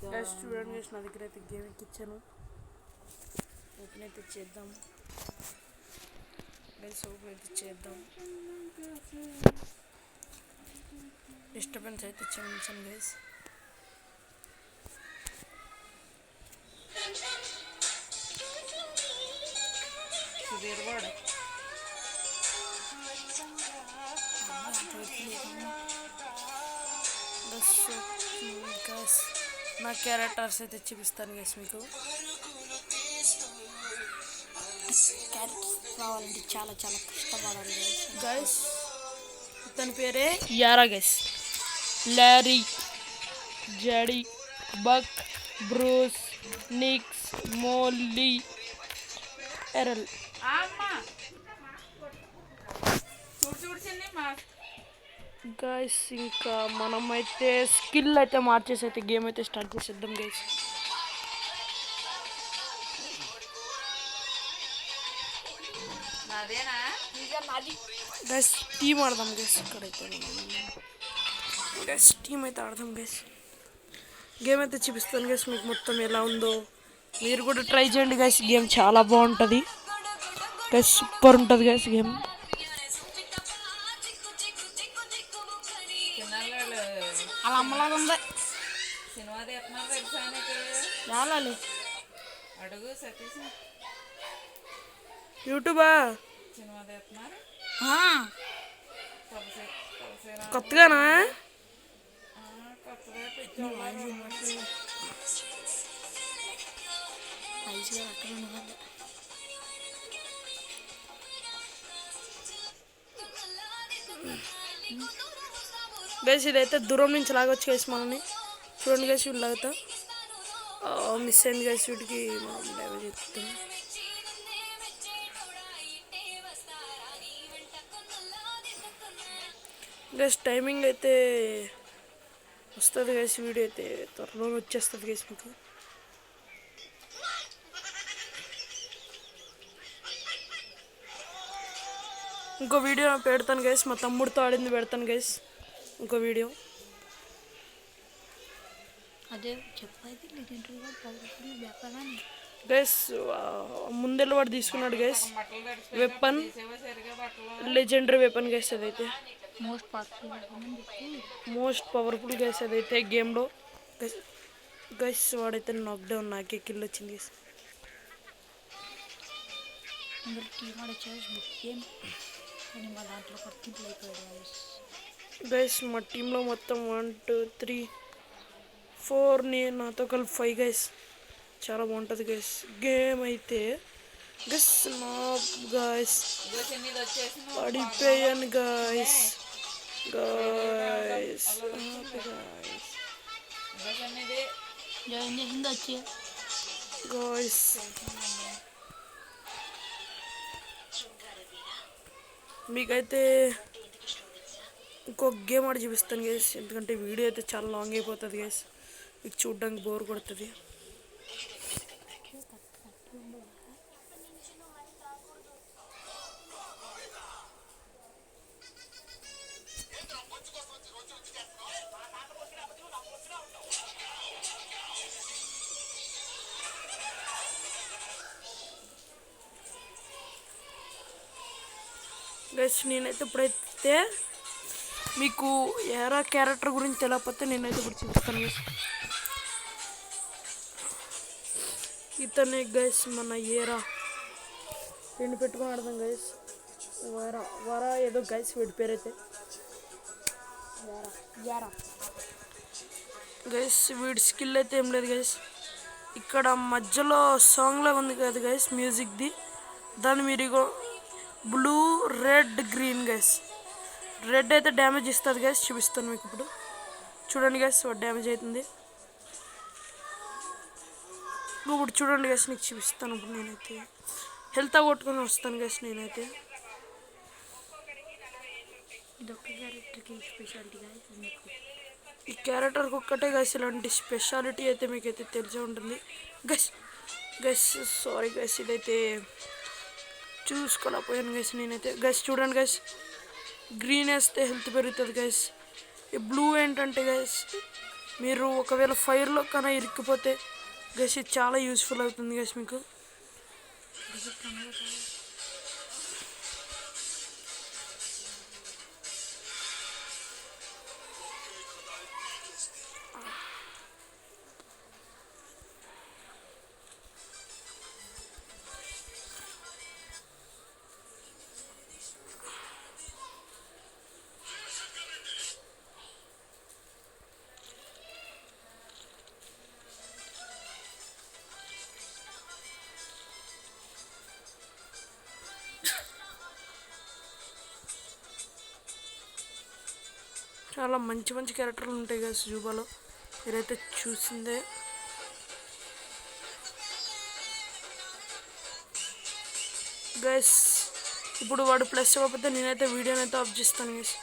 Guys చూడండి guys, నా దగ్గర అయితే గేమ్ ఎక్కించాను. ఓపెన్ అయితే చేద్దాం గైస్, ఓపెన్ అయితే చేద్దాం. డిస్టర్బెన్స్ అయితే క్షమించండి గైస్. నా క్యారెక్టర్స్ అయితే చూపిస్తాను గైస్ మీకు. క్యారెక్టర్స్ రావాలంటే చాలా చాలా కష్టపడాలి గైస్. ఇతని పేరే యారా గైస్. లారీ, జడీ, బక్, బ్రూస్, నిక్స్, మోల్లీ, ఎరల్. గైస్ ఇంకా మనమైతే స్కిల్ అయితే మార్చేసి అయితే గేమ్ అయితే స్టార్ట్ చేసేద్దాం గైస్. గైస్ టీమ్ ఆడదాం గైస్. ఇక్కడైతే గైస్ టీమ్ అయితే ఆడదాం గైస్. గేమ్ అయితే చూపిస్తాను గైస్ మీకు మొత్తం ఎలా ఉందో. మీరు కూడా ట్రై చేయండి గైస్. గేమ్ చాలా బాగుంటుంది గైస్, సూపర్ ఉంటుంది గైస్ గేమ్. అలా అమ్మలాగా ఉంది యూట్యూబా కొత్తగానా? గైస్ ఇదైతే దూరం నుంచి లాగొచ్చు గైస్ మనని. చూడండి గైస్ వీళ్ళు లాగుతా మిస్ అయింది గైస్. వీటికి మనం డ్యామేజ్ ఎక్కుతాం గైస్. టైమింగ్ అయితే వస్తుంది గైస్. వీడియో అయితే త్వరలో వచ్చేస్తుంది గైస్ మీకు. ఇంకో వీడియో పెడతాను గైస్, మా తమ్ముడితో ఆడింది పెడతాను గైస్. ఇంకో వీడియో అదే చెప్పేది గైస్. ముందెళ్ళి వాడు తీసుకున్నాడు guys weapon, legendary weapon guys. అదైతే మోస్ట్ పవర్ఫుల్ గైస్ అదైతే గేమ్లో గైస్. వాడైతే నాక్డౌన్, నాకే కిల్ వచ్చింది గైస్. మా టీంలో మొత్తం 1 2 3 4 నాతో కలిపి 5 గైస్. చాలా బాగుంటుంది గైస్ గేమ్ అయితే గైస్. నా గైస్ పడిపోయాను గైస్. గైస్ గైస్ మీకైతే ఇంకొక గేమ్ ఆడి చూపిస్తాను గైస్. ఎందుకంటే వీడియో అయితే చాలా లాంగ్ అయిపోతుంది గైస్, మీకు చూడడానికి బోర్ కొడుతుంది. గైస్ నేనైతే ఇప్పుడైతే మీకు ఎరా క్యారెక్టర్ గురించి తెలియకపోతే నేనైతే ఇప్పుడు చూపిస్తాను గైస్. ఇతనే గైస్ మన ఏరా. రెండు పెట్టుకుని ఆడదాం గైస్. వరా ఏదో గైస్ వీడి పేరైతే గైస్. వీడి స్కిల్ అయితే ఏం లేదు గైస్. ఇక్కడ మధ్యలో సాంగ్ లాగా ఉంది కదా గైస్, మ్యూజిక్ది. దాన్ని మీరు blue, red, green guys. Red అయితే డ్యామేజ్ ఇస్తుంది గైస్. చూపిస్తాను మీకు ఇప్పుడు. చూడండి గైస్ డ్యామేజ్ అవుతుంది. ఇప్పుడు చూడండి గైస్ నీకు చూపిస్తాను. ఇప్పుడు నేనైతే హెల్త్ కొట్టుకొని వస్తాను గైస్. నేనైతే ఇదొక్క క్యారెక్టర్కి స్పెషాలిటీ గైస్. ఈ క్యారెక్టర్కి ఒక్కటే గైస్ ఇలాంటి స్పెషాలిటీ అయితే మీకైతే తెలిసే ఉంటుంది గైస్. సారీ గైస్, ఇదైతే చూసుకోలేకపోయాను గైస్ నేనైతే. గైస్ చూడండి గైస్, గ్రీన్ వేస్తే హెల్త్ పెరుగుతుంది గైస్. ఈ బ్లూ ఏంటంటే గైస్ మీరు ఒకవేళ ఫైర్లో కన్నా ఇరుక్కుపోతే గైస్ ఇది చాలా యూస్ఫుల్ అవుతుంది గైస్ మీకు. చాలా మంచి మంచి క్యారెక్టర్లు ఉంటాయి గైస్ జూబాలో, మీరైతే చూసిందే. గైస్ ఇప్పుడు వాడు ప్లస్ అవ్వకపోతే నేనైతే వీడియోని అయితే ఆఫ్ చేస్తాను గైస్.